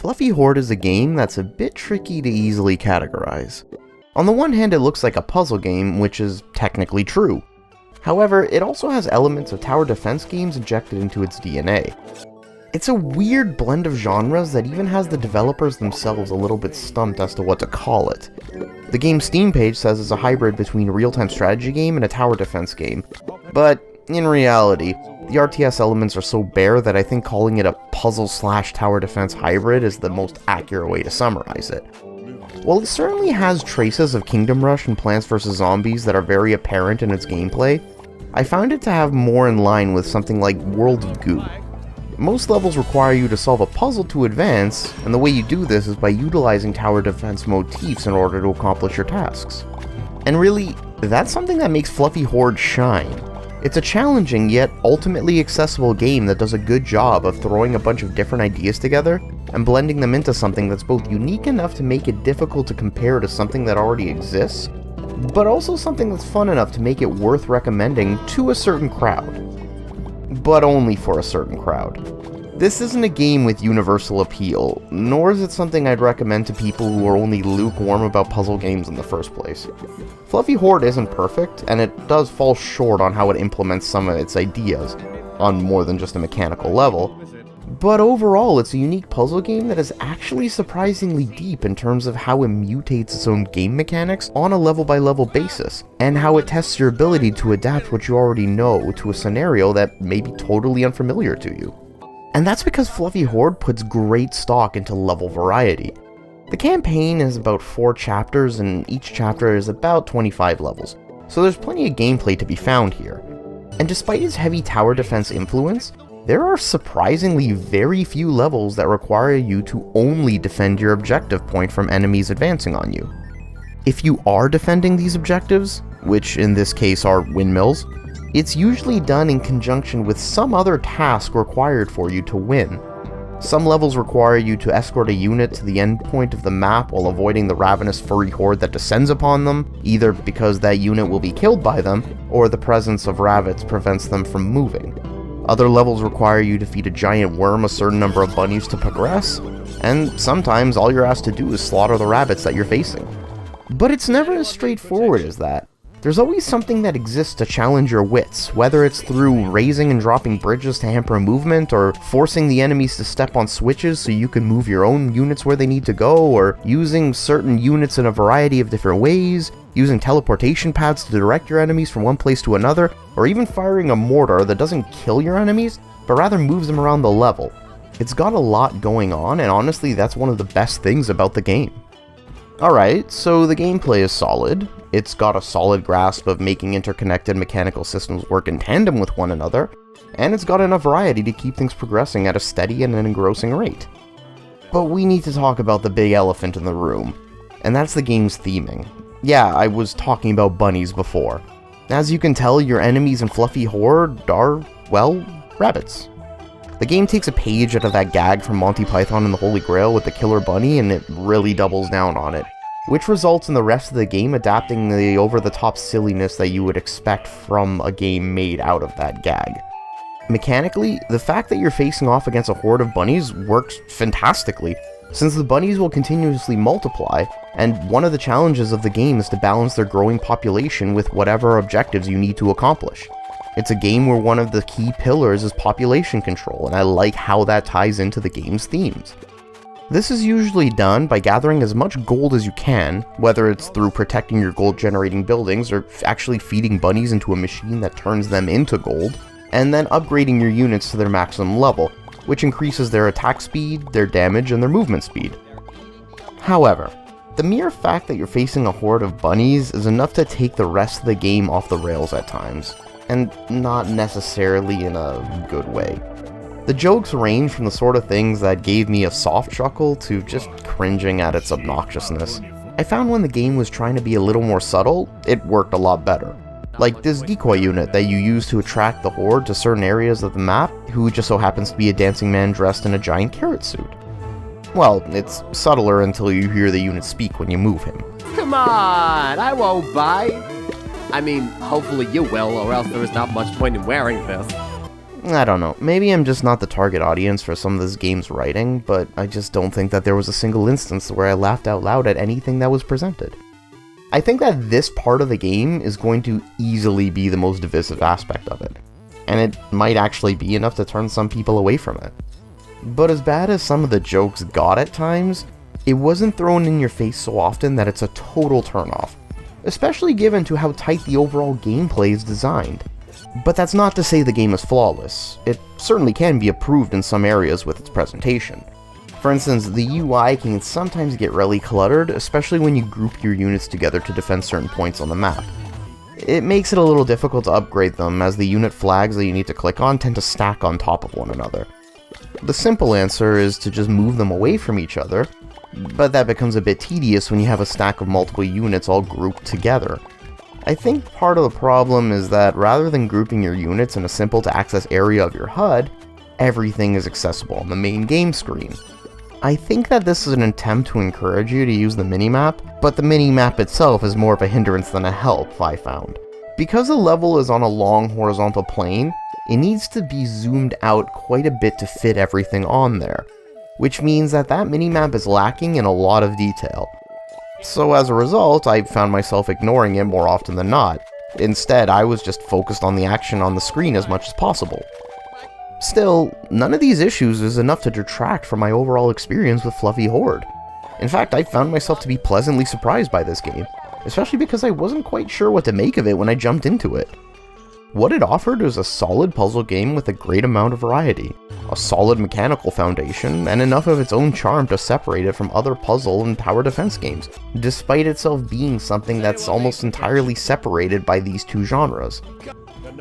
Fluffy Horde is a game that's a bit tricky to easily categorize. On the one hand, it looks like a puzzle game, which is technically true. However, it also has elements of tower defense games injected into its DNA. It's a weird blend of genres that even has the developers themselves a little bit stumped as to what to call it. The game's Steam page says it's a hybrid between a real-time strategy game and a tower defense game, but in reality, the RTS elements are so bare that I think calling it a puzzle/tower defense hybrid is the most accurate way to summarize it. While it certainly has traces of Kingdom Rush and Plants vs. Zombies that are very apparent in its gameplay, I found it to have more in line with something like Worldy Goo. Most levels require you to solve a puzzle to advance, and the way you do this is by utilizing tower defense motifs in order to accomplish your tasks. And really, that's something that makes Fluffy Horde shine. It's a challenging yet ultimately accessible game that does a good job of throwing a bunch of different ideas together and blending them into something that's both unique enough to make it difficult to compare to something that already exists, but also something that's fun enough to make it worth recommending to a certain crowd. But only for a certain crowd. This isn't a game with universal appeal, nor is it something I'd recommend to people who are only lukewarm about puzzle games in the first place. Fluffy Horde isn't perfect, and it does fall short on how it implements some of its ideas, on more than just a mechanical level, but overall it's a unique puzzle game that is actually surprisingly deep in terms of how it mutates its own game mechanics on a level-by-level basis, and how it tests your ability to adapt what you already know to a scenario that may be totally unfamiliar to you. And that's because Fluffy Horde puts great stock into level variety. The campaign is about 4 chapters, and each chapter is about 25 levels, so there's plenty of gameplay to be found here. And despite its heavy tower defense influence, there are surprisingly very few levels that require you to only defend your objective point from enemies advancing on you. If you are defending these objectives, which in this case are windmills, it's usually done in conjunction with some other task required for you to win. Some levels require you to escort a unit to the endpoint of the map while avoiding the ravenous furry horde that descends upon them, either because that unit will be killed by them, or the presence of rabbits prevents them from moving. Other levels require you to feed a giant worm a certain number of bunnies to progress, and sometimes all you're asked to do is slaughter the rabbits that you're facing. But it's never as straightforward as that. There's always something that exists to challenge your wits, whether it's through raising and dropping bridges to hamper movement, or forcing the enemies to step on switches so you can move your own units where they need to go, or using certain units in a variety of different ways, using teleportation pads to direct your enemies from one place to another, or even firing a mortar that doesn't kill your enemies, but rather moves them around the level. It's got a lot going on, and honestly that's one of the best things about the game. Alright, so the gameplay is solid. It's got a solid grasp of making interconnected mechanical systems work in tandem with one another, and it's got enough variety to keep things progressing at a steady and an engrossing rate. But we need to talk about the big elephant in the room, and that's the game's theming. Yeah, I was talking about bunnies before. As you can tell, your enemies in Fluffy Horde are, well, rabbits. The game takes a page out of that gag from Monty Python and the Holy Grail with the killer bunny, and it really doubles down on it, which results in the rest of the game adapting the over-the-top silliness that you would expect from a game made out of that gag. Mechanically, the fact that you're facing off against a horde of bunnies works fantastically, since the bunnies will continuously multiply, and one of the challenges of the game is to balance their growing population with whatever objectives you need to accomplish. It's a game where one of the key pillars is population control, and I like how that ties into the game's themes. This is usually done by gathering as much gold as you can, whether it's through protecting your gold generating buildings or actually feeding bunnies into a machine that turns them into gold, and then upgrading your units to their maximum level, which increases their attack speed, their damage, and their movement speed. However, the mere fact that you're facing a horde of bunnies is enough to take the rest of the game off the rails at times, and not necessarily in a good way. The jokes range from the sort of things that gave me a soft chuckle to just cringing at its obnoxiousness. I found when the game was trying to be a little more subtle, it worked a lot better. Like this decoy unit that you use to attract the horde to certain areas of the map, who just so happens to be a dancing man dressed in a giant carrot suit. Well, it's subtler until you hear the unit speak when you move him. Come on, I won't bite. I mean, hopefully you will, or else there is not much point in wearing this. I don't know, maybe I'm just not the target audience for some of this game's writing, but I just don't think that there was a single instance where I laughed out loud at anything that was presented. I think that this part of the game is going to easily be the most divisive aspect of it, and it might actually be enough to turn some people away from it. But as bad as some of the jokes got at times, it wasn't thrown in your face so often that it's a total turnoff, especially given to how tight the overall gameplay is designed. But that's not to say the game is flawless. It certainly can be improved in some areas with its presentation. For instance, the UI can sometimes get really cluttered, especially when you group your units together to defend certain points on the map. It makes it a little difficult to upgrade them, as the unit flags that you need to click on tend to stack on top of one another. The simple answer is to just move them away from each other, but that becomes a bit tedious when you have a stack of multiple units all grouped together. I think part of the problem is that rather than grouping your units in a simple to access area of your HUD, everything is accessible on the main game screen. I think that this is an attempt to encourage you to use the minimap, but the minimap itself is more of a hindrance than a help, I found. Because the level is on a long horizontal plane, it needs to be zoomed out quite a bit to fit everything on there, which means that minimap is lacking in a lot of detail. So as a result, I found myself ignoring it more often than not. Instead, I was just focused on the action on the screen as much as possible. Still, none of these issues is enough to detract from my overall experience with Fluffy Horde. In fact, I found myself to be pleasantly surprised by this game, especially because I wasn't quite sure what to make of it when I jumped into it. What it offered was a solid puzzle game with a great amount of variety, a solid mechanical foundation, and enough of its own charm to separate it from other puzzle and tower defense games, despite itself being something that's almost entirely separated by these two genres.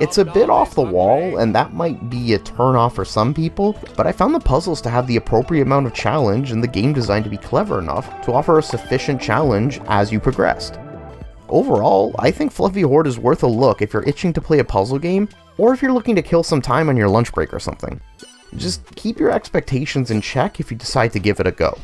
It's a bit off the wall, and that might be a turn-off for some people, but I found the puzzles to have the appropriate amount of challenge and the game design to be clever enough to offer a sufficient challenge as you progressed. Overall, I think Fluffy Horde is worth a look if you're itching to play a puzzle game, or if you're looking to kill some time on your lunch break or something. Just keep your expectations in check if you decide to give it a go.